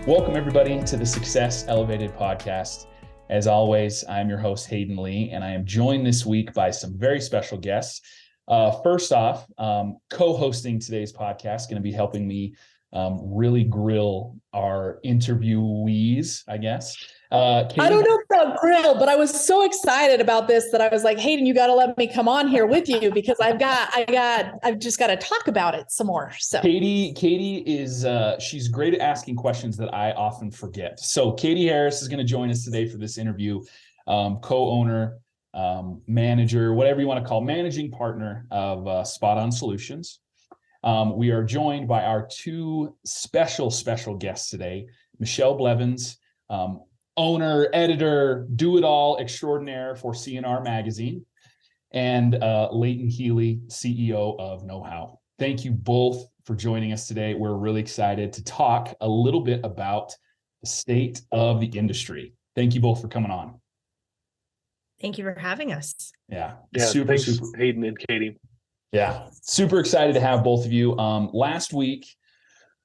Welcome, everybody, to the Success Elevated podcast. As always, I'm your host, Hayden Lee, and I am joined this week by some very special guests. First off, co-hosting today's podcast, going to be helping me really grill our interviewees, I guess. Katie? I don't know about grill, but I was so excited about this that I was like, Hayden, you got to let me come on here with you because I've just got to talk about it some more. So Katie is, she's great at asking questions that I often forget. So Katie Harris is going to join us today for this interview, co-owner, manager, whatever you want to call, managing partner of Spot On Solutions. We are joined by our two special guests today, Michelle Blevins, owner, editor, do-it-all extraordinaire for CNR Magazine, and Leighton Healey, CEO of Knowhow. Thank you both for joining us today. We're really excited to talk a little bit about the state of the industry. Thank you both for coming on. Thank you for having us. Yeah, super, Hayden and Katie. Yeah, super excited to have both of you. Last week,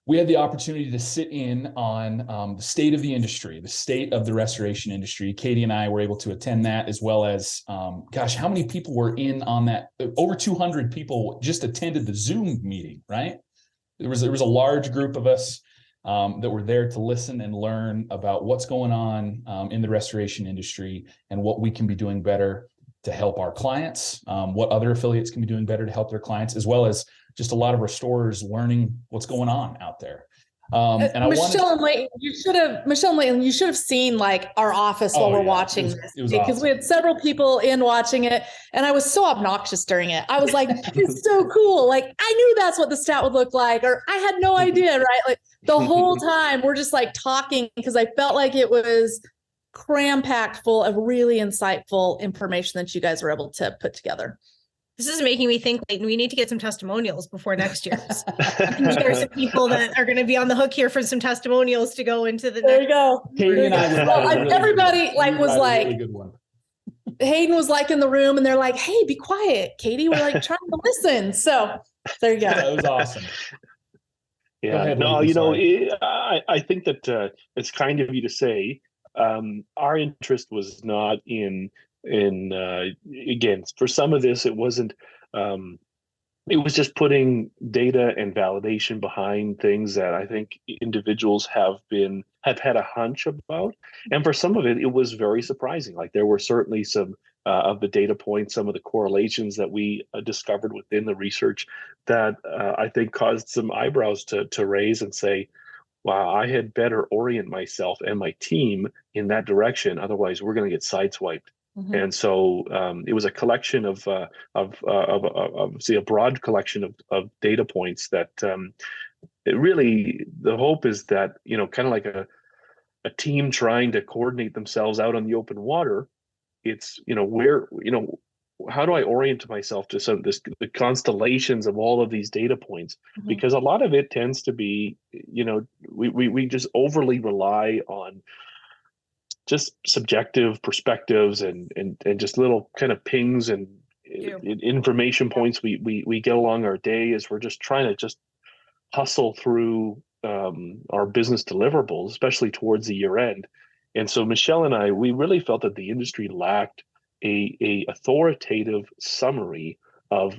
we had the opportunity to sit in on the state of the industry, the state of the restoration industry. Katie and I were able to attend that, as well as, how many people were in on that? Over 200 people just attended the Zoom meeting, right? There was a large group of us that were there to listen and learn about what's going on in the restoration industry and what we can be doing better to help our clients, what other affiliates can be doing better to help their clients, as well as just a lot of restorers learning what's going on out there. Michelle and Leighton, you should have seen like our office while we're watching this, because awesome. We had several people in watching it, and I was so obnoxious during it. I was like, "It's so cool!" Like I knew that's what the stat would look like, or I had no idea, right? Like the whole time we're just like talking because I felt like it was cram-packed full of really insightful information that you guys were able to put together. This is making me think, Leighton, we need to get some testimonials before next year. There's some people that are going to be on the hook here for some testimonials to go into the There you go. Katie and I everybody was like, really good one. Hayden was like in the room and they're like, "Hey, be quiet, Katie. We're like trying to listen." So there you go. That was awesome. Yeah, I think that it's kind of you to say, our interest was not in again, for some of this, it wasn't, it was just putting data and validation behind things that I think individuals have had a hunch about. And for some of it, it was very surprising. Like there were certainly some of the data points, some of the correlations that we discovered within the research that I think caused some eyebrows to raise and say, wow, I had better orient myself and my team in that direction. Otherwise, we're going to get sideswiped. Mm-hmm. And so it was a collection of a broad collection of data points that it really, the hope is that, kind of like a team trying to coordinate themselves out on the open water. It's, how do I orient myself to the constellations of all of these data points? Mm-hmm. Because a lot of it tends to be, we just overly rely on just subjective perspectives and just little kind of pings and information points we get along our day as we're just trying to just hustle through our business deliverables, especially towards the year end. And so Michelle and I, we really felt that the industry lacked a authoritative summary of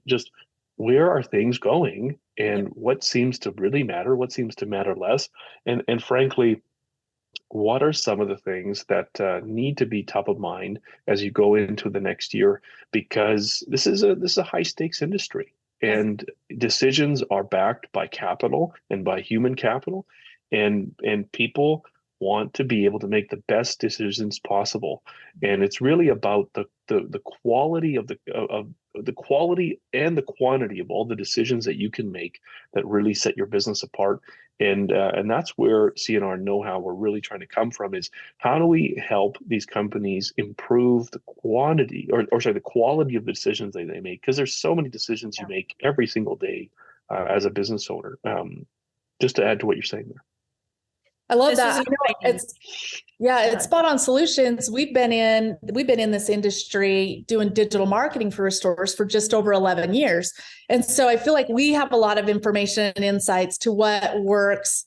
just where are things going and what seems to really matter, what seems to matter less, and frankly, what are some of the things that need to be top of mind as you go into the next year? Because this is a high stakes industry, and decisions are backed by capital and by human capital, and people want to be able to make the best decisions possible. And it's really about the quality of the quality and the quantity of all the decisions that you can make that really set your business apart. And that's where CNR and Knowhow we're really trying to come from, is how do we help these companies improve the quantity the quality of the decisions they make? Because there's so many decisions you make every single day as a business owner. Just to add to what you're saying there. I love that. It's Spot On Solutions. We've been in this industry doing digital marketing for restorers for just over 11 years. And so I feel like we have a lot of information and insights to what works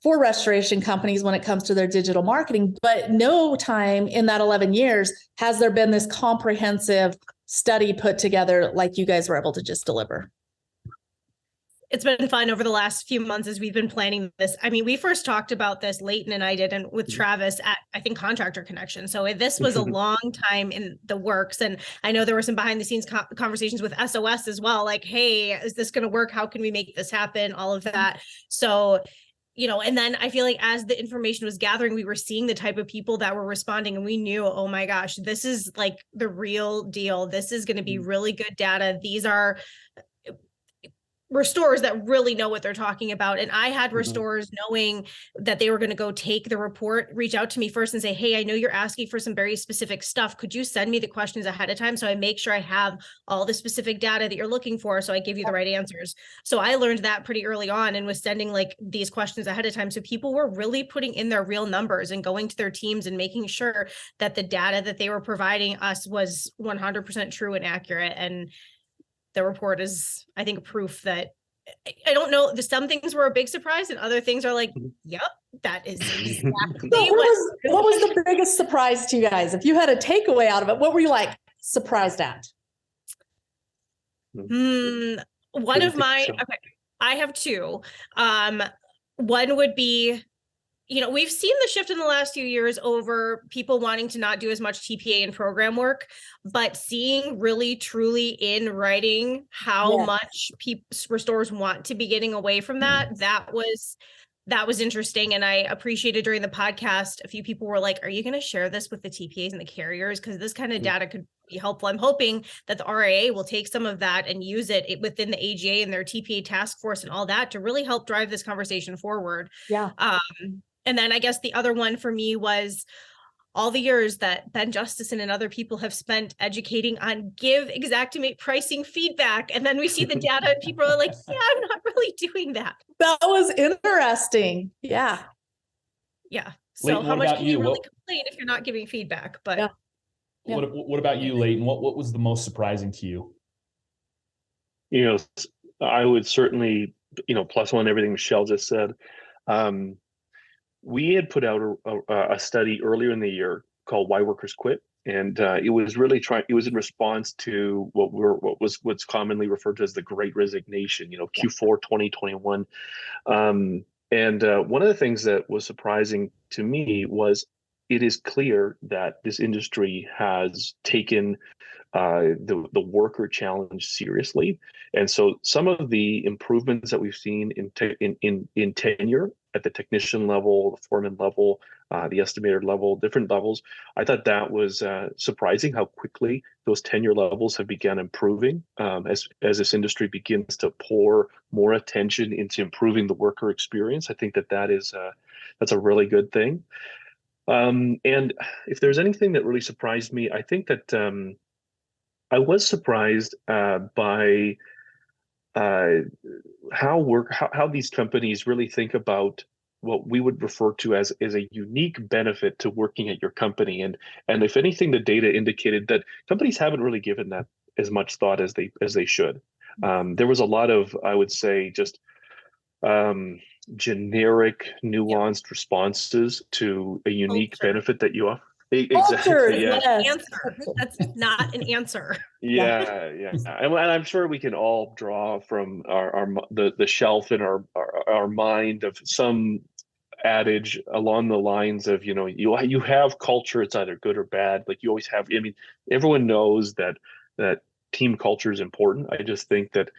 for restoration companies when it comes to their digital marketing, but no time in that 11 years has there been this comprehensive study put together like you guys were able to just deliver. It's been fun over the last few months as we've been planning this. I mean, we first talked about this, Leighton and I did, and with Travis at, I think, Contractor Connection. So this was a long time in the works. And I know there were some behind the scenes conversations with SOS as well. Like, hey, is this going to work? How can we make this happen? All of that. So, you know, and then I feel like as the information was gathering, we were seeing the type of people that were responding, and we knew, oh my gosh, this is like the real deal. This is going to be really good data. These are restorers that really know what they're talking about. And I had restorers knowing that they were going to go take the report, reach out to me first and say, hey, I know you're asking for some very specific stuff. Could you send me the questions ahead of time so I make sure I have all the specific data that you're looking for so I give you the right answers? So I learned that pretty early on and was sending like these questions ahead of time. So people were really putting in their real numbers and going to their teams and making sure that the data that they were providing us was 100% true and accurate. And the report is, I think, proof that, I don't know, some things were a big surprise and other things are like, yep, that is exactly what was the biggest surprise to you guys? If you had a takeaway out of it, what were you like surprised at? One of my, okay, I have two. One would be, you know, we've seen the shift in the last few years over people wanting to not do as much TPA and program work, but seeing really truly in writing how much restorers want to be getting away from that. That was interesting. And I appreciated during the podcast, a few people were like, are you going to share this with the TPAs and the carriers? Because this kind of data could be helpful. I'm hoping that the RIA will take some of that and use it within the AGA and their TPA task force and all that to really help drive this conversation forward. Yeah. And then I guess the other one for me was all the years that Ben Justison and other people have spent educating on give Xactimate pricing feedback. And then we see the data and people are like, yeah, I'm not really doing that. That was interesting. Yeah. Yeah. So Leighton, how much can you really complain if you're not giving feedback? But yeah. What about you, Leighton? What was the most surprising to you? You know, I would certainly, you know, plus one everything Michelle just said. We had put out a study earlier in the year called "Why Workers Quit," and it was really it was in response to what's commonly referred to as the Great Resignation. You know, Q4 2021. And one of the things that was surprising to me was it is clear that this industry has taken the worker challenge seriously, and so some of the improvements that we've seen in tenure at the technician level, the foreman level, the estimator level, different levels, I thought that was surprising how quickly those tenure levels have begun improving as this industry begins to pour more attention into improving the worker experience. I think that's a really good thing. And if there's anything that really surprised me, I think that I was surprised by how these companies really think about what we would refer to as a unique benefit to working at your company. And if anything, the data indicated that companies haven't really given that as much thought as they should. There was a lot of, I would say, just generic, nuanced responses to a unique benefit that you offer. Exactly. Yeah. That's not an answer. Yeah. And I'm sure we can all draw from the shelf in our mind of some adage along the lines of, you know, you have culture, it's either good or bad. Like you always have. I mean, everyone knows that team culture is important. I just think that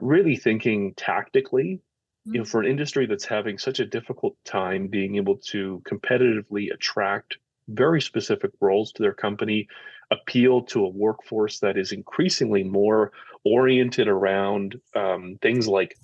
really thinking tactically, you know, for an industry that's having such a difficult time being able to competitively attract very specific roles to their company, appeal to a workforce that is increasingly more oriented around things like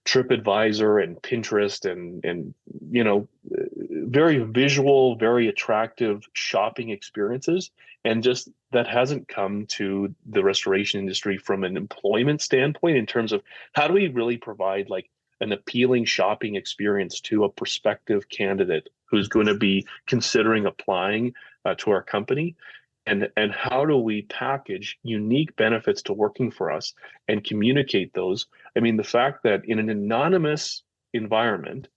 TripAdvisor and Pinterest and you know, very visual, very attractive shopping experiences. And just that hasn't come to the restoration industry from an employment standpoint in terms of how do we really provide like an appealing shopping experience to a prospective candidate who's going to be considering applying to our company, and how do we package unique benefits to working for us and communicate those. I mean, the fact that in an anonymous environment,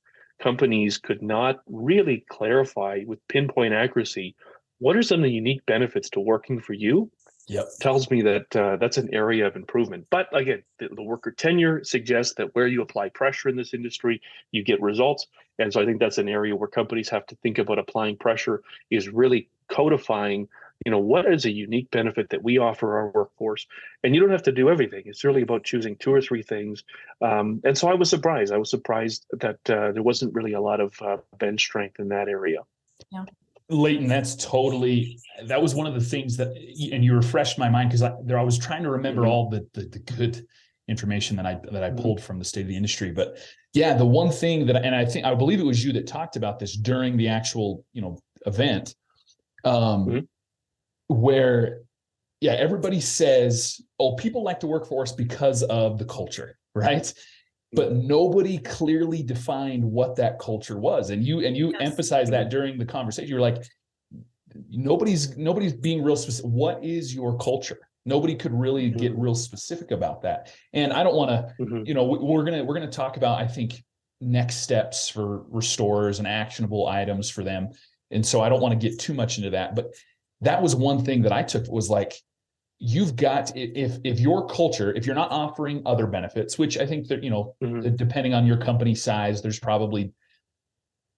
companies could not really clarify with pinpoint accuracy what are some of the unique benefits to working for you. Yep. Tells me that that's an area of improvement. But again, the worker tenure suggests that where you apply pressure in this industry, you get results. And so I think that's an area where companies have to think about applying pressure, is really codifying, what is a unique benefit that we offer our workforce. And you don't have to do everything. It's really about choosing 2 or 3 things. And so I was surprised. That there wasn't really a lot of bench strength in that area. Yeah. Leighton, that was one of the things that, and you refreshed my mind, because I was trying to remember all the good information that I pulled from the state of the industry. But yeah, the one thing that, and I believe it was you that talked about this during the actual, event, where, yeah, everybody says, oh, people like to work for us because of the culture, right? But nobody clearly defined what that culture was. And you yes. emphasized that during the conversation. You were like, nobody's being real specific. What is your culture? Nobody could really get real specific about that. And I don't want to, we're going to talk about, I think, next steps for restorers and actionable items for them. And so I don't want to get too much into that, but that was one thing that I took, was like, you've got, if your culture, if you're not offering other benefits, which I think that, depending on your company size, there's probably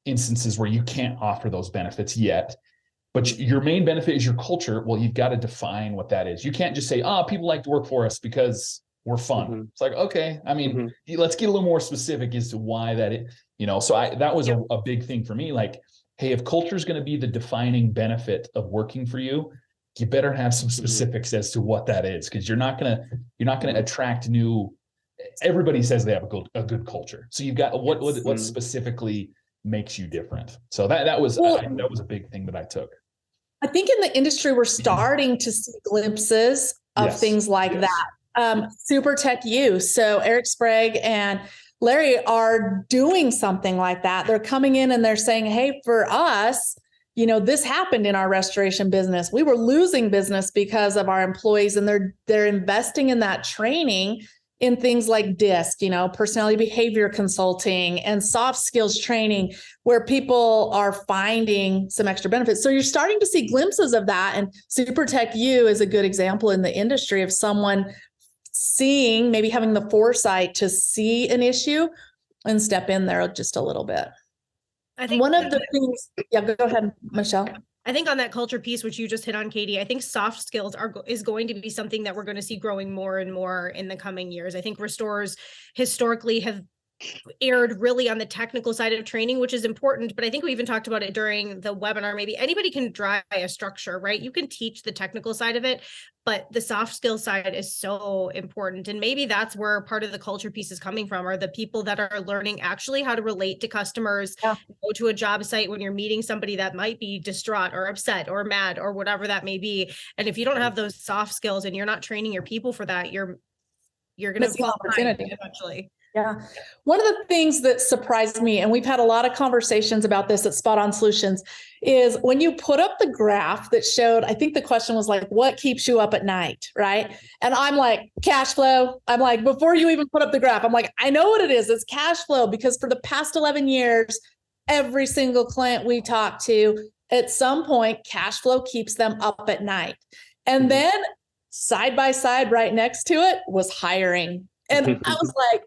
instances where you can't offer those benefits yet, but your main benefit is your culture. Well, you've got to define what that is. You can't just say, people like to work for us because we're fun. It's like, okay, I mean, let's get a little more specific as to why that is, so that was a big thing for me. Like, hey, if culture is going to be the defining benefit of working for you, you better have some specifics as to what that is, because you're not gonna attract new. Everybody says they have a good culture, so you've got what specifically makes you different. So that was a big thing that I took. I think in the industry we're starting to see glimpses of things like that. Super Tech U. So Eric Sprague and Larry are doing something like that. They're coming in and they're saying, hey, for us, this happened in our restoration business. We were losing business because of our employees, and they're investing in that training in things like DISC, personality behavior consulting and soft skills training, where people are finding some extra benefits. So you're starting to see glimpses of that. And Super Tech U is a good example in the industry of someone seeing, maybe having the foresight to see an issue and step in there just a little bit. I think one of the things, go ahead, Michelle. I think on that culture piece, which you just hit on, Katie, I think soft skills is going to be something that we're going to see growing more and more in the coming years. I think restorers historically have aired really on the technical side of training, which is important, but I think we even talked about it during the webinar. Maybe anybody can drive a structure, right? You can teach the technical side of it, but the soft skill side is so important. And maybe that's where part of the culture piece is coming from, are the people that are learning actually how to relate to customers, go to a job site when you're meeting somebody that might be distraught or upset or mad or whatever that may be. And if you don't have those soft skills and you're not training your people for that, you're going to fall behind eventually. Yeah. One of the things that surprised me, and we've had a lot of conversations about this at Spot On Solutions, is when you put up the graph that showed, I think the question was like, what keeps you up at night? Right. And I'm like, cash flow. I'm like, before you even put up the graph, I'm like, I know what it is. It's cash flow, because for the past 11 years, every single client we talk to, at some point, cash flow keeps them up at night. And then side by side, right next to it was hiring. And I was like,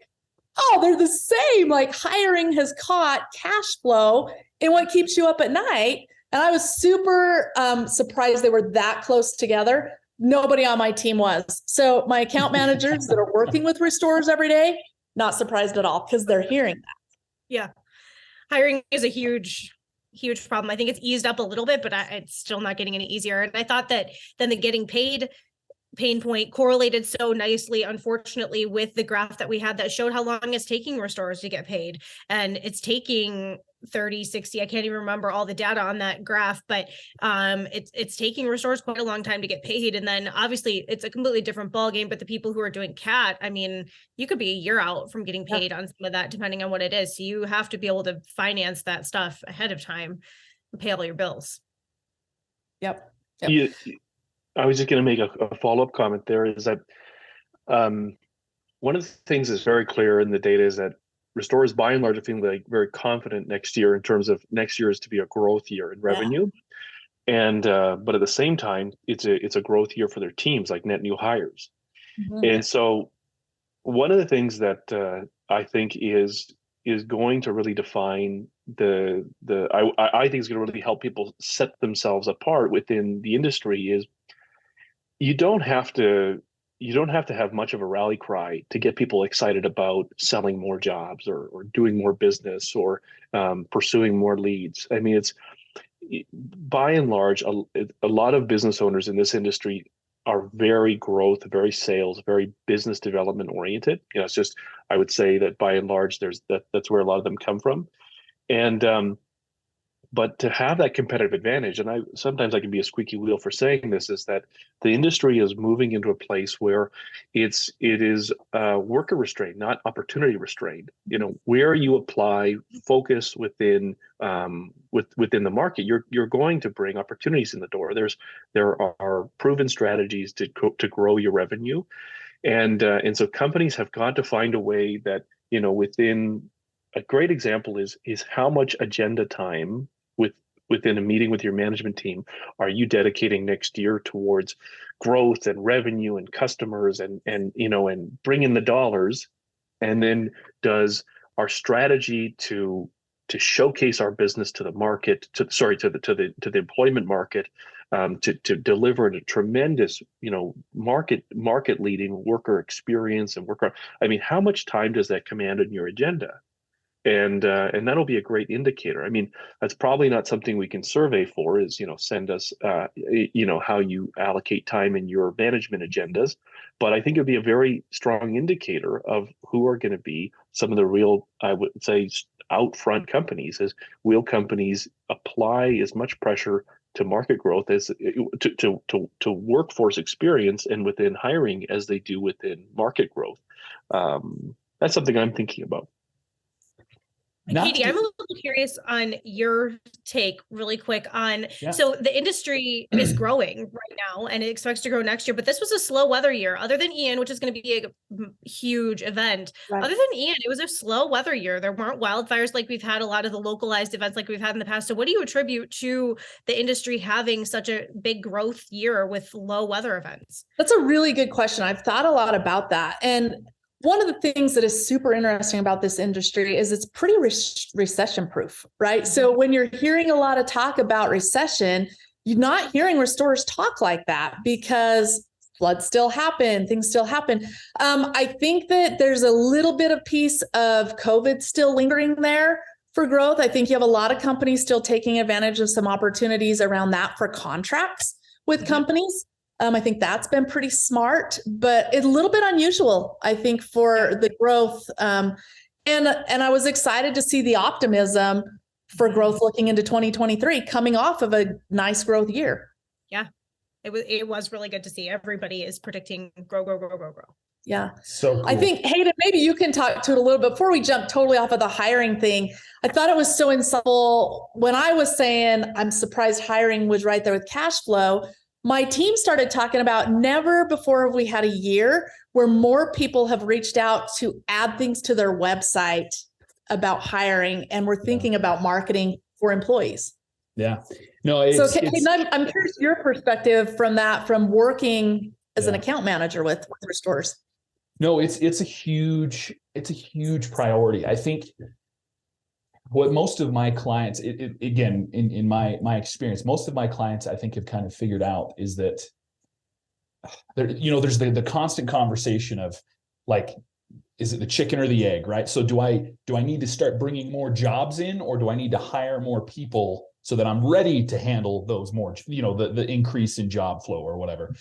oh, they're the same. Like, hiring has caught cash flow in what keeps you up at night. And I was super surprised they were that close together. Nobody on my team was. So my account managers that are working with restorers every day, not surprised at all, because they're hearing that. Yeah. Hiring is a huge problem. I think it's eased up a little bit, but it's still not getting any easier. And I thought that then the getting paid pain point correlated so nicely, unfortunately, with the graph that we had that showed how long it's taking restorers to get paid. And it's taking 30, 60, I can't even remember all the data on that graph, but it's taking restorers quite a long time to get paid. And then obviously it's a completely different ballgame, but the people who are doing CAT, I mean, you could be a year out from getting paid on some of that, depending on what it is. So you have to be able to finance that stuff ahead of time and pay all your bills. Yep. I was just going to make a follow-up comment there, is that one of the things that's very clear in the data is that restorers by and large are feeling like very confident next year in terms of next year is to be a growth year in revenue. And but at the same time, it's a growth year for their teams, like net new hires. And so one of the things that I think is going to really define I think is going to really help people set themselves apart within the industry is you don't have to have much of a rally cry to get people excited about selling more jobs or doing more business or pursuing more leads. I mean, it's by and large, a lot of business owners in this industry are very growth, very sales, very business development oriented. You know, it's just, I would say that by and large, that's where a lot of them come from. And but to have that competitive advantage, and sometimes I can be a squeaky wheel for saying this, is that the industry is moving into a place where it is worker restrained, not opportunity restrained. You know, where you apply focus within the market, you're going to bring opportunities in the door. There are proven strategies to grow your revenue, and so companies have got to find a way that, you know, within. A great example is how much agenda time within a meeting with your management team are you dedicating next year towards growth and revenue and customers and you know, and bring in the dollars, and then does our strategy to showcase our business to the market, to the employment market, to deliver a tremendous, you know, market leading worker experience and worker. I mean, how much time does that command in your agenda? And that'll be a great indicator. I mean, that's probably not something we can survey for, is, you know, send us, you know, how you allocate time in your management agendas. But I think it'd be a very strong indicator of who are going to be some of the real, I would say, out front companies, as will companies apply as much pressure to market growth as to workforce experience and within hiring as they do within market growth. That's something I'm thinking about. Katie, I'm a little curious on your take really quick on, so the industry is growing right now and it expects to grow next year, but this was a slow weather year. Other than Ian, which is going to be a huge event, other than Ian, it was a slow weather year. There weren't wildfires like we've had, a lot of the localized events like we've had in the past. So what do you attribute to the industry having such a big growth year with low weather events? That's a really good question. I've thought a lot about that. And one of the things that is super interesting about this industry is it's pretty recession proof, right? So when you're hearing a lot of talk about recession, you're not hearing restorers talk like that because floods still happen, things still happen. I think that there's a little bit of piece of COVID still lingering there for growth. I think you have a lot of companies still taking advantage of some opportunities around that for contracts with companies. I think that's been pretty smart, but it's a little bit unusual, I think, for the growth. And I was excited to see the optimism for growth looking into 2023, coming off of a nice growth year. Yeah, it was really good to see. Everybody is predicting grow. Yeah. So cool. I think, Hayden, maybe you can talk to it a little bit before we jump totally off of the hiring thing. I thought it was so insightful when I was saying I'm surprised hiring was right there with cash flow. My team started talking about never before have we had a year where more people have reached out to add things to their website about hiring, and we're thinking about marketing for employees. Yeah. No, I'm curious your perspective from that, from working as an account manager with restorers. No, it's a huge priority. I think what most of my clients, again, in my experience, most of my clients, I think, have kind of figured out is that there's the constant conversation of, like, is it the chicken or the egg, right? So do I need to start bringing more jobs in, or do I need to hire more people so that I'm ready to handle those more, the increase in job flow or whatever?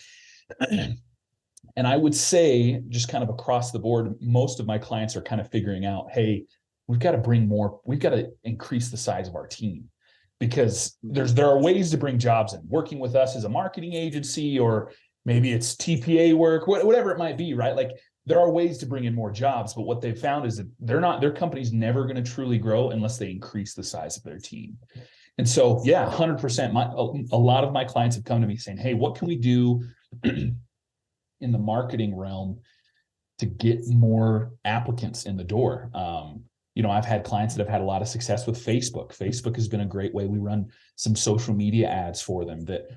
And I would say, just kind of across the board, most of my clients are kind of figuring out, hey, we've got to increase the size of our team, because there are ways to bring jobs in, working with us as a marketing agency, or maybe it's TPA work, whatever it might be, right? Like, there are ways to bring in more jobs, but what they've found is that their company's never going to truly grow unless they increase the size of their team. And so, 100%, a lot of my clients have come to me saying, hey, what can we do in the marketing realm to get more applicants in the door? I've had clients that have had a lot of success with Facebook. Facebook has been a great way. We run some social media ads for them that,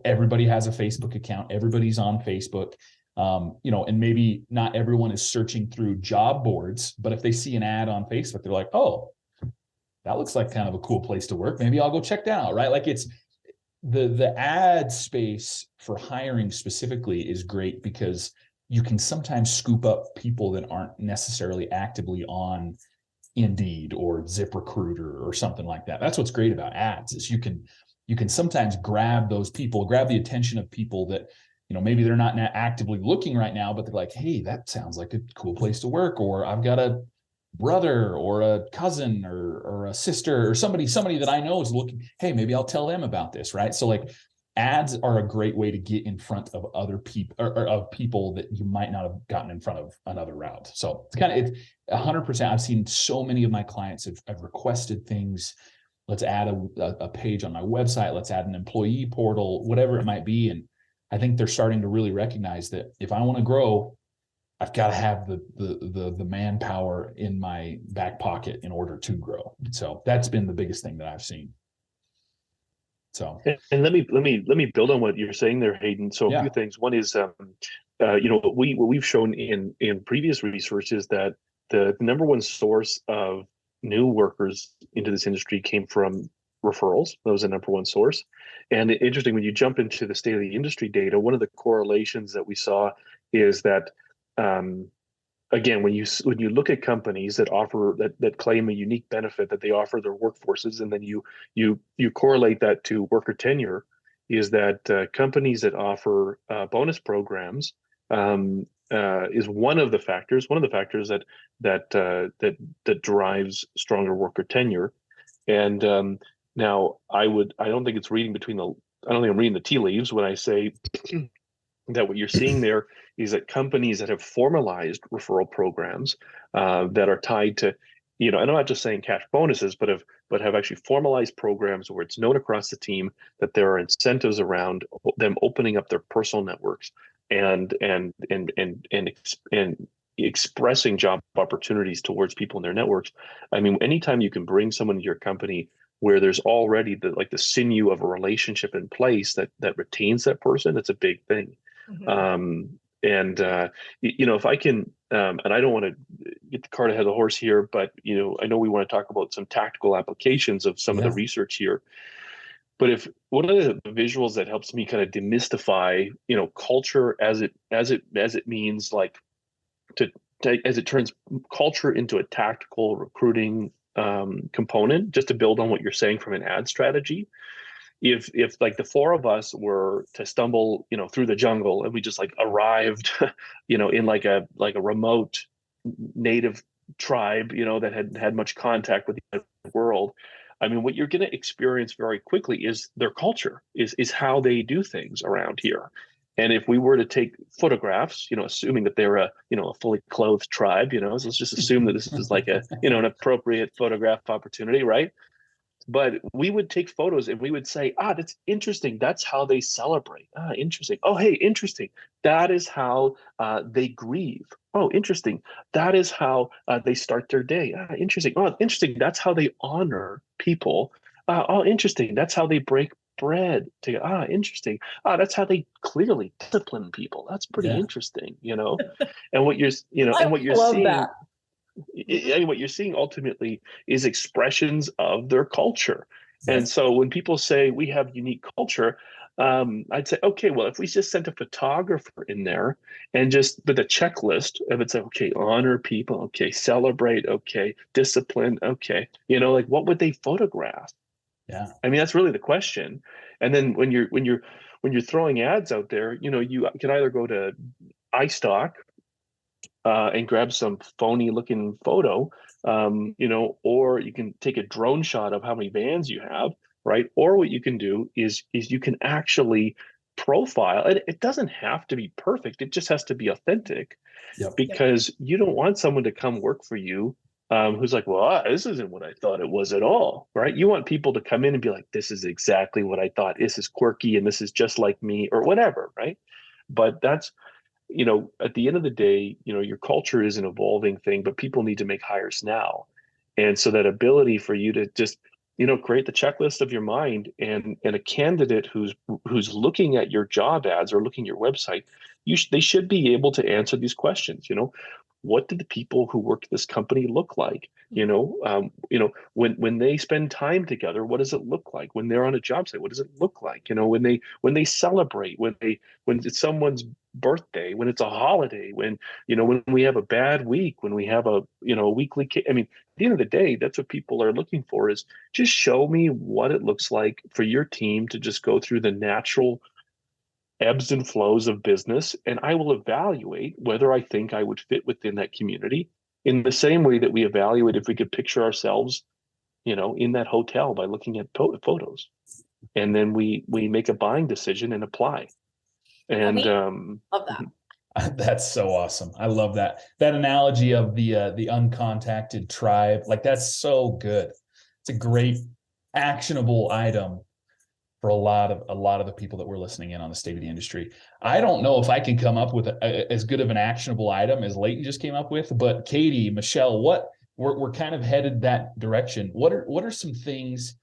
everybody has a Facebook account. Everybody's on Facebook. And maybe not everyone is searching through job boards, but if they see an ad on Facebook, they're like, oh, that looks like kind of a cool place to work. Maybe I'll go check that out, right? Like it's the ad space for hiring specifically is great because you can sometimes scoop up people that aren't necessarily actively on Indeed or ZipRecruiter or something like that. That's what's great about ads is you can sometimes grab those people, grab the attention of people that, maybe they're not actively looking right now, but they're like, hey, that sounds like a cool place to work. Or I've got a brother or a cousin or a sister or somebody that I know is looking, hey, maybe I'll tell them about this, right? So like ads are a great way to get in front of other people or of people that you might not have gotten in front of another route. So it's 100%. I've seen so many of my clients have requested things. Let's add a page on my website. Let's add an employee portal, whatever it might be. And I think they're starting to really recognize that if I want to grow, I've got to have the manpower in my back pocket in order to grow. So that's been the biggest thing that I've seen. So, and let me build on what you're saying there, Hayden. So a few things. One is, what we've shown in previous research is that the number one source of new workers into this industry came from referrals. That was the number one source. And interesting, when you jump into the state of the industry data, one of the correlations that we saw is that, again, when you look at companies that offer that claim a unique benefit that they offer their workforces, and then you correlate that to worker tenure, is that companies that offer bonus programs is one of the factors that drives stronger worker tenure. And now I don't think I'm reading the tea leaves when I say that what you're seeing there is that companies that have formalized referral programs that are tied to, and I'm not just saying cash bonuses, but have actually formalized programs where it's known across the team that there are incentives around them opening up their personal networks and expressing job opportunities towards people in their networks. I mean, anytime you can bring someone to your company where there's already the sinew of a relationship in place that retains that person, that's a big thing. Mm-hmm. If I can, and I don't want to get the cart ahead of the horse here, but I know we want to talk about some tactical applications of some of the research here. But if one of the visuals that helps me kind of demystify, culture as it means like as it turns culture into a tactical recruiting component, just to build on what you're saying from an ad strategy. If like the four of us were to stumble, through the jungle and we just like arrived, in like a remote native tribe, that had much contact with the world, I mean, what you're going to experience very quickly is their culture, is how they do things around here. And if we were to take photographs, assuming that they're a fully clothed tribe, so let's just assume that this is like an appropriate photograph opportunity, right? But we would take photos and we would say, that's interesting. That's how they celebrate. Interesting. Oh, hey, interesting. That is how they grieve. Oh, interesting. That is how they start their day. Interesting. Oh, interesting. That's how they honor people. Oh, interesting. That's how they break bread. Interesting. That's how they clearly discipline people. That's pretty interesting, And what you're seeing. That. What you're seeing ultimately is expressions of their culture. And so when people say we have unique culture, I'd say, okay, well, if we just sent a photographer in there and just with a checklist of it's like, okay, honor people, okay, celebrate, okay, discipline, okay, like what would they photograph? Yeah. I mean, that's really the question. And then when you're throwing ads out there, you can either go to iStock and grab some phony looking photo, or you can take a drone shot of how many vans you have, right? Or what you can do is you can actually profile, and it doesn't have to be perfect. It just has to be authentic, because you don't want someone to come work for you who's like, well, this isn't what I thought it was at all, right? You want people to come in and be like, this is exactly what I thought. This is quirky and this is just like me, or whatever, right? But that's, at the end of the day, your culture is an evolving thing, but people need to make hires now. And so that ability for you to just, create the checklist of your mind, and a candidate who's looking at your job ads or looking at your website, they should be able to answer these questions. What do the people who work at this company look like? When they spend time together, what does it look like? When they're on a job site, what does it look like? When they celebrate, when it's someone's birthday, when it's a holiday, when we have a bad week, when we have a weekly. I mean, at the end of the day, that's what people are looking for, is just show me what it looks like for your team to just go through the natural ebbs and flows of business, and I will evaluate whether I think I would fit within that community, in the same way that we evaluate if we could picture ourselves, in that hotel by looking at photos. And then we make a buying decision and apply. And love that. That's so awesome. I love that analogy of the uncontacted tribe. Like, that's so good. It's a great actionable item for a lot of the people that were listening in on the state of the industry. I don't know if I can come up with as good of an actionable item as Leighton just came up with, but Katie, Michelle, we're kind of headed that direction. What are some things,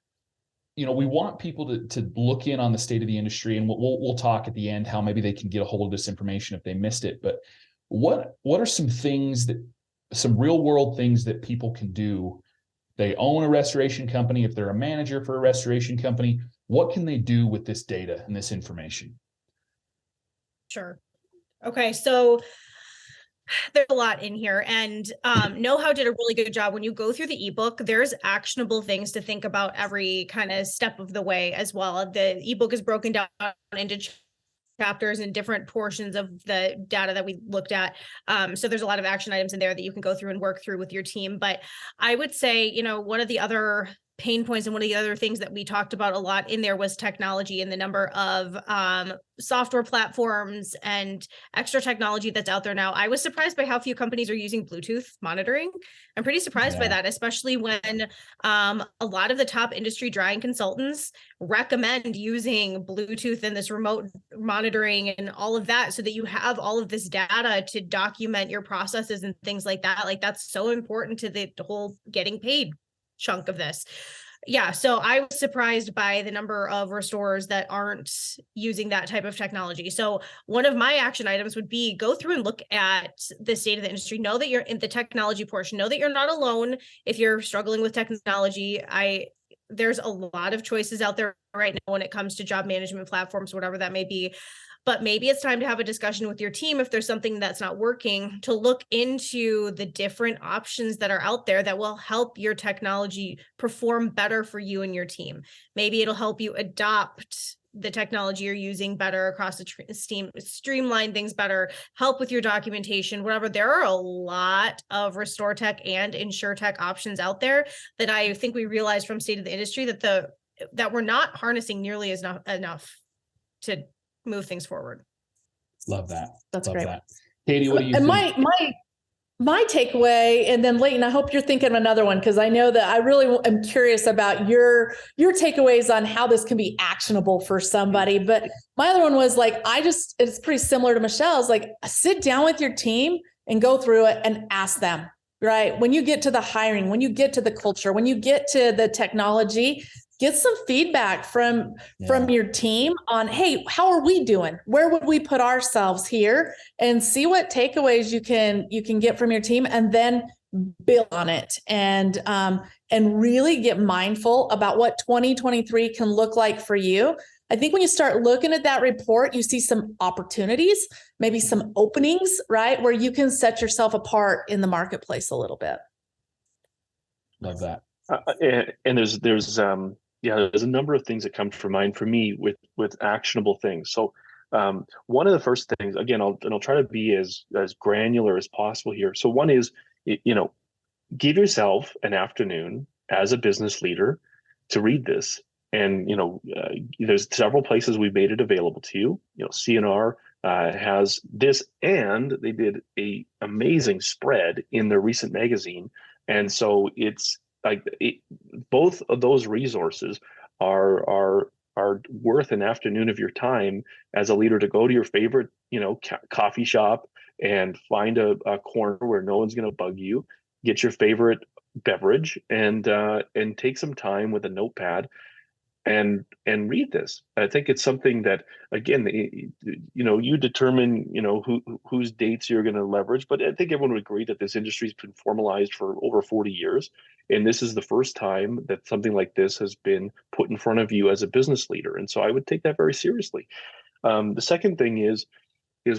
we want people to look in on the state of the industry, and we'll talk at the end how maybe they can get a hold of this information if they missed it. But what are some real world things that people can do? They own a restoration company. If they're a manager for a restoration company, what can they do with this data and this information? Sure. Okay. So there's a lot in here, and Knowhow did a really good job. When you go through the ebook, there's actionable things to think about every kind of step of the way as well. The ebook is broken down into chapters and different portions of the data that we looked at. So there's a lot of action items in there that you can go through and work through with your team. But I would say, one of the other pain points and one of the other things that we talked about a lot in there was technology and the number of software platforms and extra technology that's out there now. I was surprised by how few companies are using Bluetooth monitoring. I'm pretty surprised by that, especially when a lot of the top industry drying consultants recommend using Bluetooth and this remote monitoring and all of that, so that you have all of this data to document your processes and things like that. Like, that's so important to the whole getting paid chunk of this. Yeah. So I was surprised by the number of restorers that aren't using that type of technology. So one of my action items would be go through and look at the state of the industry. Know that you're in the technology portion. Know that you're not alone if you're struggling with technology. There's a lot of choices out there right now when it comes to job management platforms, whatever that may be. But maybe it's time to have a discussion with your team if there's something that's not working, to look into the different options that are out there that will help your technology perform better for you and your team. Maybe it'll help you adopt the technology you're using better across the streamline things better, help with your documentation, whatever. There are a lot of restore tech and insure tech options out there that I think we realized from state of the industry that we're not harnessing nearly as enough to move things forward. Love that. That's Love great. That. Katie, what do you think? My takeaway, and then Leighton, I hope you're thinking of another one, because I know that I really am curious about your takeaways on how this can be actionable for somebody. But my other one was like, it's pretty similar to Michelle's, like, sit down with your team and go through it and ask them, right? When you get to the hiring, when you get to the culture, when you get to the technology, get some feedback from your team on, hey, how are we doing? Where would we put ourselves here? And see what takeaways you can get from your team, and then build on it, and really get mindful about what 2023 can look like for you. I think when you start looking at that report, you see some opportunities, maybe some openings, right, where you can set yourself apart in the marketplace a little bit. Love that. And there's a number of things that come to mind for me with actionable things. So one of the first things, again, I'll try to be as granular as possible here. So one is, give yourself an afternoon as a business leader to read this. And, there's several places we've made it available to you. CNR has this, and they did a amazing spread in their recent magazine. And so it's like both of those resources are worth an afternoon of your time as a leader to go to your favorite, coffee shop and find a corner where no one's going to bug you, get your favorite beverage and take some time with a notepad and read this. I think it's something that, again, you determine, whose dates you're going to leverage, but I think everyone would agree that this industry has been formalized for over 40 years. And this is the first time that something like this has been put in front of you as a business leader. And so I would take that very seriously. The second thing is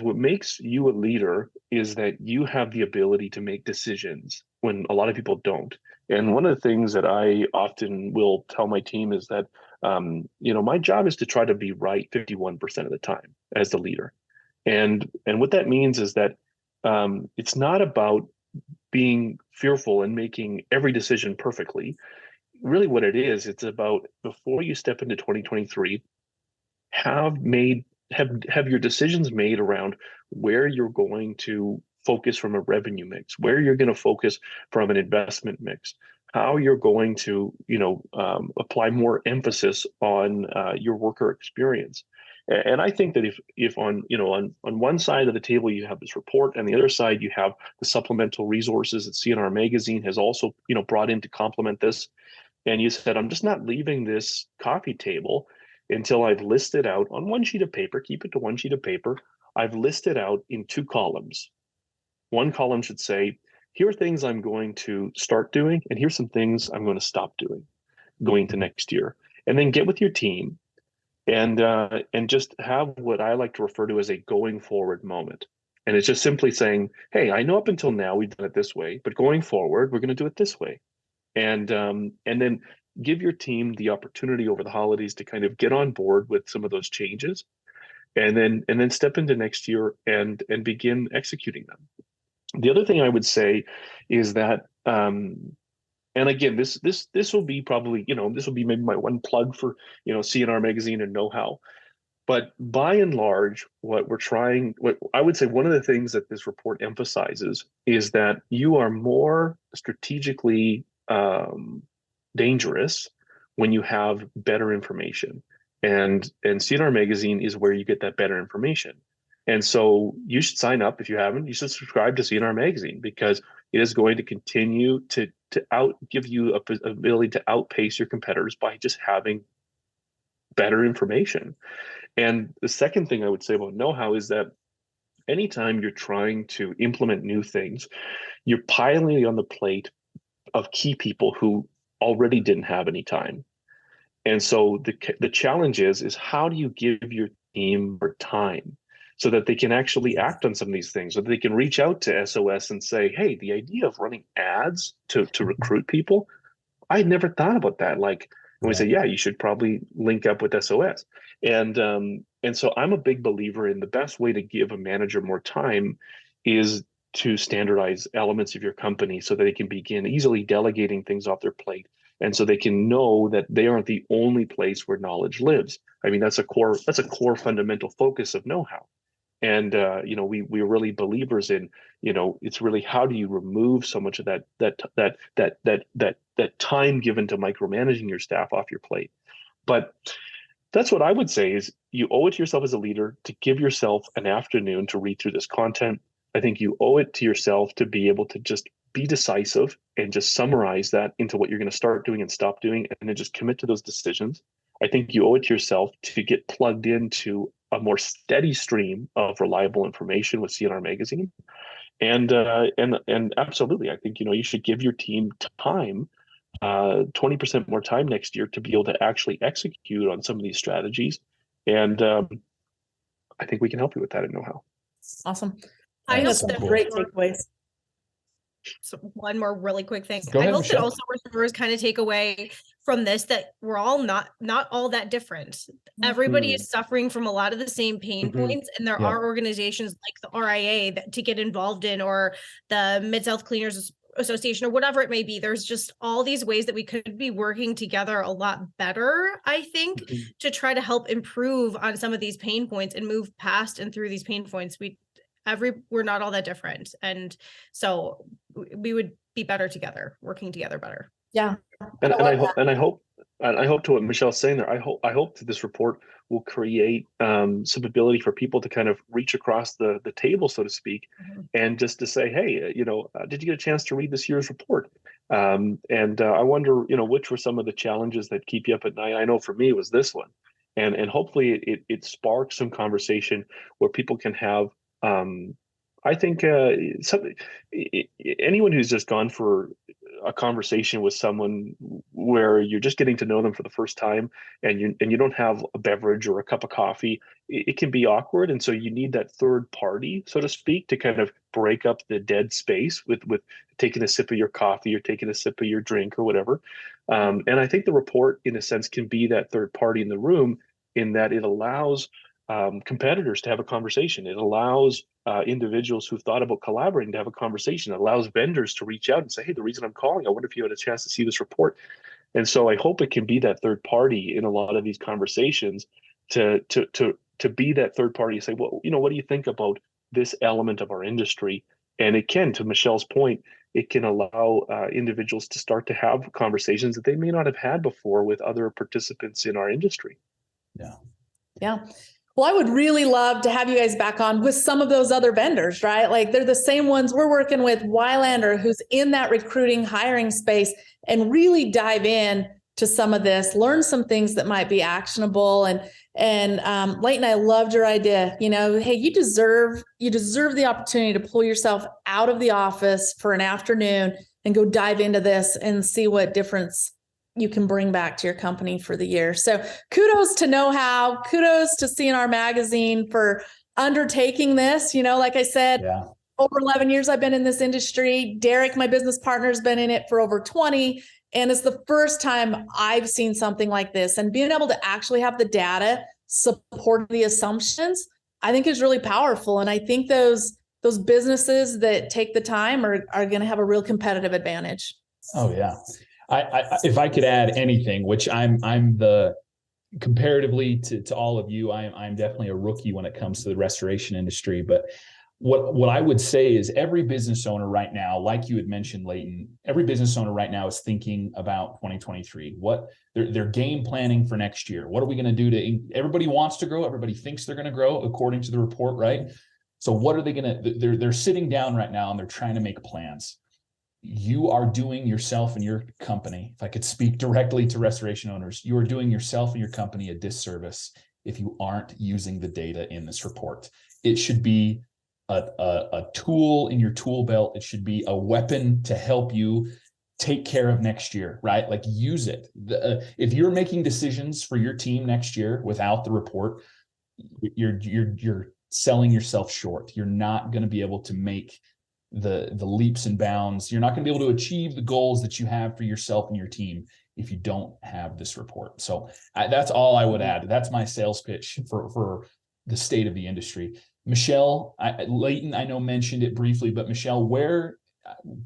what makes you a leader is that you have the ability to make decisions when a lot of people don't. And one of the things that I often will tell my team is that, my job is to try to be right 51% of the time as the leader. And what that means is that it's not about being fearful and making every decision perfectly. Really what it is, it's about, before you step into 2023, have your decisions made around where you're going to focus from a revenue mix, where you're going to focus from an investment mix, how you're going to, apply more emphasis on your worker experience. And I think that if on one side of the table you have this report, and the other side you have the supplemental resources that CNR Magazine has also, brought in to complement this, and you said, I'm just not leaving this coffee table until I've listed out on one sheet of paper, keep it to one sheet of paper, I've listed out in 2 columns. One column should say, here are things I'm going to start doing, and here's some things I'm going to stop doing going to next year. And then get with your team and just have what I like to refer to as a going forward moment. And it's just simply saying, hey, I know up until now we've done it this way, but going forward, we're going to do it this way. And then give your team the opportunity over the holidays to kind of get on board with some of those changes, and then step into next year and begin executing them. The other thing I would say is that, and again, this will be probably, this will be maybe my one plug for, CNR Magazine and Knowhow. But by and large, what I would say, one of the things that this report emphasizes is that you are more strategically dangerous when you have better information, and CNR Magazine is where you get that better information. And so you should sign up. If you haven't, you should subscribe to CNR Magazine, because it is going to continue to give you a ability to outpace your competitors by just having better information. And the second thing I would say about Knowhow is that anytime you're trying to implement new things, you're piling on the plate of key people who already didn't have any time. And so the challenge is how do you give your team more time so that they can actually act on some of these things, so that they can reach out to SOS and say, hey, the idea of running ads to recruit people, I had never thought about that. And we say, yeah, you should probably link up with SOS. And so I'm a big believer in the best way to give a manager more time is to standardize elements of your company so that they can begin easily delegating things off their plate, and so they can know that they aren't the only place where knowledge lives. I mean, that's a core fundamental focus of Knowhow. And we're really believers in, it's really, how do you remove so much of that time given to micromanaging your staff off your plate. But that's what I would say is you owe it to yourself as a leader to give yourself an afternoon to read through this content. I think you owe it to yourself to be able to just be decisive and just summarize that into what you're going to start doing and stop doing, and then just commit to those decisions. I think you owe it to yourself to get plugged into a more steady stream of reliable information with CNR Magazine. And absolutely, I think, you should give your team time, 20% more time next year to be able to actually execute on some of these strategies. And I think we can help you with that at Knowhow. Awesome. I think that's some great takeaways. So one more really quick thing. Go ahead, I hope Michelle. that also reviewers kind of take away from this that we're all not all that different. Mm-hmm. Everybody is suffering from a lot of the same pain points, and there are organizations like the RIA to get involved in, or the Mid-South Cleaners Association, or whatever it may be. There's just all these ways that we could be working together a lot better, I think, to try to help improve on some of these pain points and move past and through these pain points. We're not all that different, and so we would be better together, working together better. Yeah, and I hope to what Michelle's saying there. I hope that this report will create some ability for people to kind of reach across the table, so to speak, and just to say, hey, did you get a chance to read this year's report? And I wonder, which were some of the challenges that keep you up at night? I know for me it was this one, and hopefully it sparks some conversation where people can have. I think anyone who's just gone for a conversation with someone where you're just getting to know them for the first time, and you don't have a beverage or a cup of coffee, it can be awkward, and so you need that third party, so to speak, to kind of break up the dead space with taking a sip of your coffee or taking a sip of your drink or whatever. And I think the report, in a sense, can be that third party in the room, in that it allows competitors to have a conversation. It allows individuals who've thought about collaborating to have a conversation. It allows vendors to reach out and say, hey, the reason I'm calling, I wonder if you had a chance to see this report. And so I hope it can be that third party in a lot of these conversations to be that third party to say, well, what do you think about this element of our industry? And it can, to Michelle's point, it can allow individuals to start to have conversations that they may not have had before with other participants in our industry. Yeah. Yeah. Well, I would really love to have you guys back on with some of those other vendors, right? Like they're the same ones we're working with, Wylander, who's in that recruiting hiring space, and really dive in to some of this, learn some things that might be actionable. And Leighton, I loved your idea. Hey, you deserve the opportunity to pull yourself out of the office for an afternoon and go dive into this and see what difference you can bring back to your company for the year. So kudos to Knowhow, kudos to CNR Magazine for undertaking this. Like I said, over 11 years I've been in this industry. Derek, my business partner, has been in it for over 20. And it's the first time I've seen something like this. And being able to actually have the data support the assumptions, I think is really powerful. And I think those businesses that take the time are going to have a real competitive advantage. Oh, yeah. I if I could add anything, which I'm the comparatively to all of you, I'm definitely a rookie when it comes to the restoration industry. But what I would say is every business owner right now, like you had mentioned, Leighton, every business owner right now is thinking about 2023. What they're game planning for next year. What are we going to do everybody wants to grow. Everybody thinks they're going to grow according to the report, right? So what are they going to, they're sitting down right now and they're trying to make plans. You are doing yourself and your company, if I could speak directly to restoration owners, you are doing yourself and your company a disservice if you aren't using the data in this report. It should be a tool in your tool belt. It should be a weapon to help you take care of next year, right? Like use it. If you're making decisions for your team next year without the report, you're selling yourself short. You're not going to be able to make the leaps and bounds. You're not going to be able to achieve the goals that you have for yourself and your team if you don't have this report. So that's all I would add. That's my sales pitch for the state of the industry. Michelle, Leighton, I know mentioned it briefly, but Michelle, where,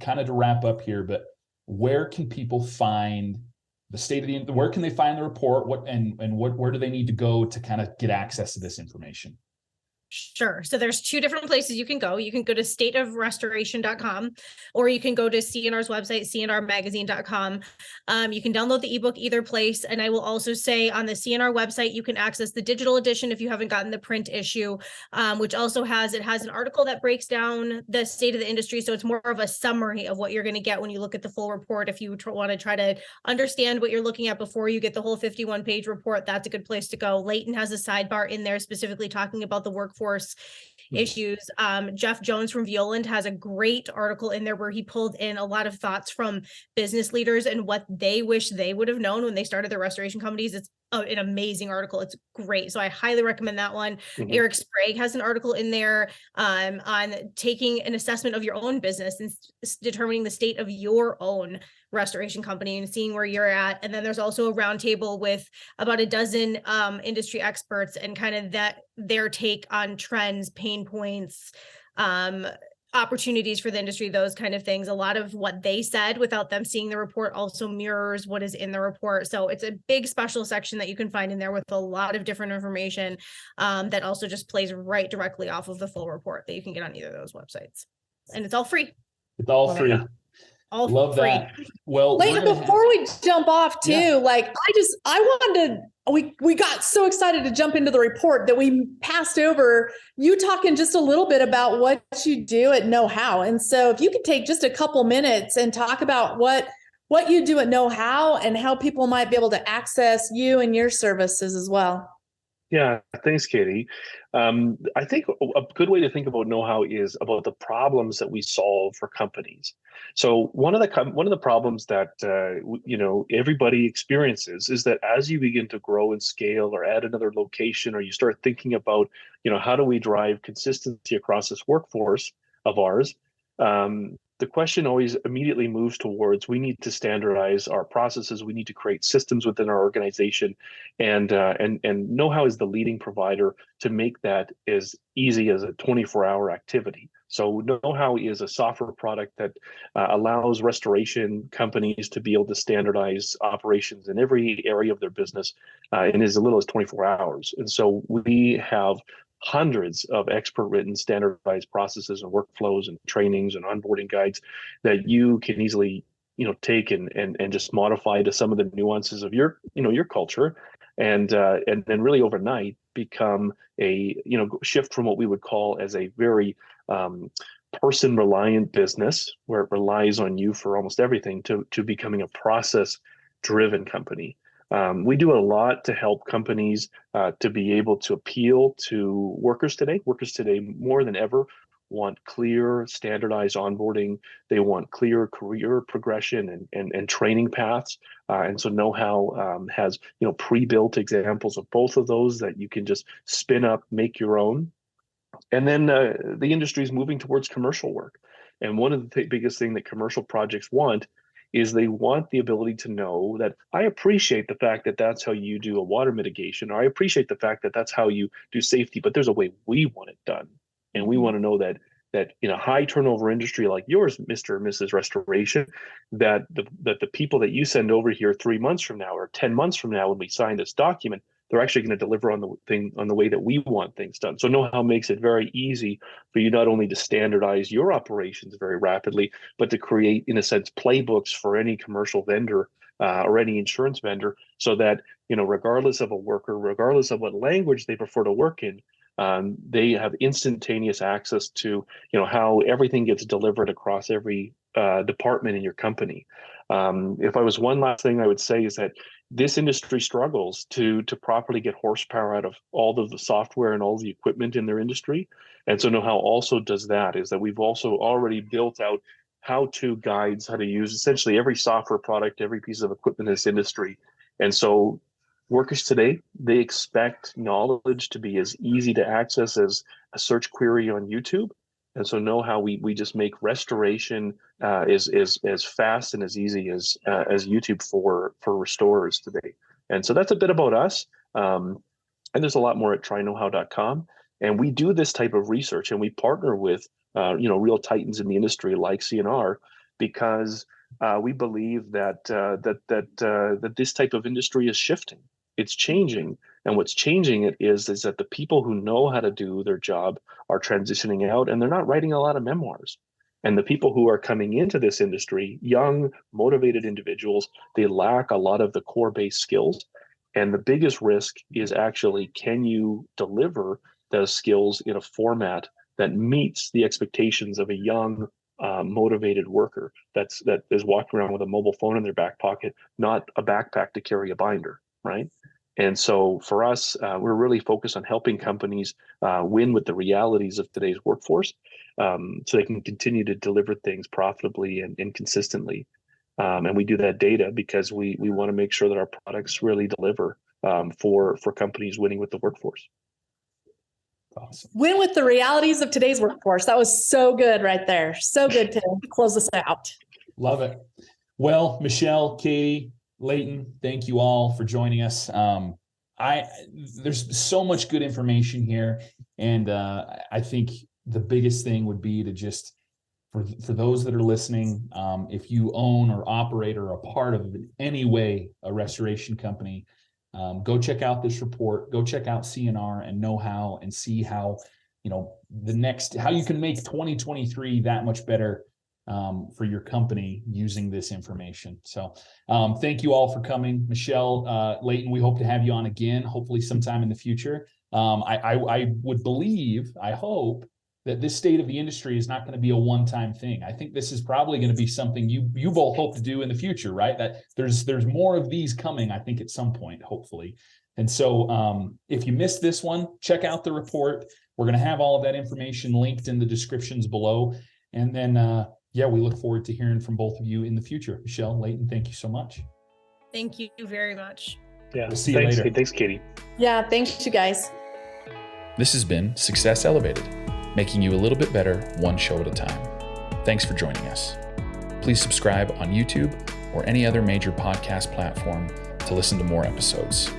kind of to wrap up here, but where can people find the state of the, where can they find the report? Where do they need to go to kind of get access to this information? Sure. So there's two different places you can go. You can go to stateofrestoration.com, or you can go to CNR's website, cnrmagazine.com. You can download the ebook either place. And I will also say on the CNR website, you can access the digital edition if you haven't gotten the print issue, which also has an article that breaks down the state of the industry. So it's more of a summary of what you're going to get when you look at the full report. If you want to try to understand what you're looking at before you get the whole 51-page report, that's a good place to go. Leighton has a sidebar in there specifically talking about the workforce issues. Jeff Jones from Violand has a great article in there where he pulled in a lot of thoughts from business leaders and what they wish they would have known when they started their restoration companies. It's an amazing article. It's great. So I highly recommend that one. Mm-hmm. Eric Sprague has an article in there on taking an assessment of your own business and determining the state of your own restoration company and seeing where you're at. And then there's also a roundtable with about a dozen industry experts and kind of their take on trends, pain points, opportunities for the industry, those kind of things. A lot of what they said without them seeing the report also mirrors what is in the report. So it's a big special section that you can find in there with a lot of different information that also just plays right directly off of the full report that you can get on either of those websites. And it's all free. It's all free. All love free. that. Well, Leighton, before we jump off too, I wanted to, we got so excited to jump into the report that we passed over you talking just a little bit about what you do at Knowhow. And so if you could take just a couple minutes and talk about what you do at Knowhow and how people might be able to access you and your services as well. Yeah, thanks, Katie. I think a good way to think about Knowhow is about the problems that we solve for companies. So one of the problems that everybody experiences is that as you begin to grow and scale, or add another location, or you start thinking about how do we drive consistency across this workforce of ours. The question always immediately moves towards, we need to standardize our processes. We need to create systems within our organization, and Knowhow is the leading provider to make that as easy as a 24-hour activity. So Knowhow is a software product that allows restoration companies to be able to standardize operations in every area of their business in as little as 24 hours. And so we have hundreds of expert written standardized processes and workflows and trainings and onboarding guides that you can easily take and just modify to some of the nuances of your culture, and then really overnight become a shift from what we would call as a very person reliant business, where it relies on you for almost everything, to becoming a process driven company. We do a lot to help companies to be able to appeal to workers today. Workers today, more than ever, want clear, standardized onboarding. They want clear career progression and training paths. And so Knowhow has pre-built examples of both of those that you can just spin up, make your own. And then the industry is moving towards commercial work. And one of the biggest thing that commercial projects want is they want the ability to know that I appreciate the fact that that's how you do a water mitigation, or I appreciate the fact that that's how you do safety, but there's a way we want it done. And we want to know that in a high turnover industry like yours, Mr. or Mrs. Restoration, that the people that you send over here 3 months from now or 10 months from now when we sign this document, they're actually going to deliver on the way that we want things done. So Knowhow makes it very easy for you not only to standardize your operations very rapidly, but to create, in a sense, playbooks for any commercial vendor or any insurance vendor, so that regardless of a worker, regardless of what language they prefer to work in, they have instantaneous access to how everything gets delivered across every department in your company. If I was one last thing I would say is that this industry struggles to properly get horsepower out of all of the software and all the equipment in their industry. And so Knowhow also does that, is that we've also already built out how-to guides, how to use essentially every software product, every piece of equipment in this industry. And so workers today, they expect knowledge to be as easy to access as a search query on YouTube. And so Knowhow, we just make restoration as fast and as easy as YouTube for restorers today. And so that's a bit about us. And there's a lot more at tryknowhow.com. And we do this type of research, and we partner with real titans in the industry like CNR, because we believe that this type of industry is shifting. It's changing. And what's changing it is that the people who know how to do their job are transitioning out, and they're not writing a lot of memoirs. And the people who are coming into this industry, young, motivated individuals, they lack a lot of the core based skills. And the biggest risk is actually, can you deliver those skills in a format that meets the expectations of a young, motivated worker that is walking around with a mobile phone in their back pocket, not a backpack to carry a binder, right? And so for us, we're really focused on helping companies win with the realities of today's workforce, so they can continue to deliver things profitably and consistently. And we do that data because we want to make sure that our products really deliver for companies winning with the workforce. Awesome. Win with the realities of today's workforce. That was so good right there. So good to close this out. Love it. Well, Michelle, Katie, Leighton, thank you all for joining us. There's so much good information here, and I think the biggest thing would be to just, for those that are listening, if you own or operate or are a part of in any way a restoration company, go check out this report. Go check out CNR and Knowhow and see how how you can make 2023 that much better for your company using this information. So thank you all for coming. Michelle, Leighton, we hope to have you on again, hopefully sometime in the future. I would believe, I hope, that this state of the industry is not going to be a one-time thing. I think this is probably going to be something you both hope to do in the future, right? That there's more of these coming, I think, at some point, hopefully. And so if you missed this one, check out the report. We're going to have all of that information linked in the descriptions below. And then, we look forward to hearing from both of you in the future. Michelle, Leighton, thank you so much. Thank you very much. Yeah, we'll see you later. Thanks, Katie. Yeah, thanks you guys. This has been Success Elevated, making you a little bit better one show at a time. Thanks for joining us. Please subscribe on YouTube or any other major podcast platform to listen to more episodes.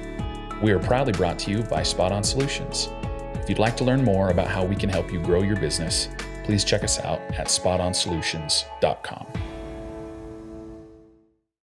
We are proudly brought to you by Spot On Solutions. If you'd like to learn more about how we can help you grow your business, please check us out at spotonsolutions.com.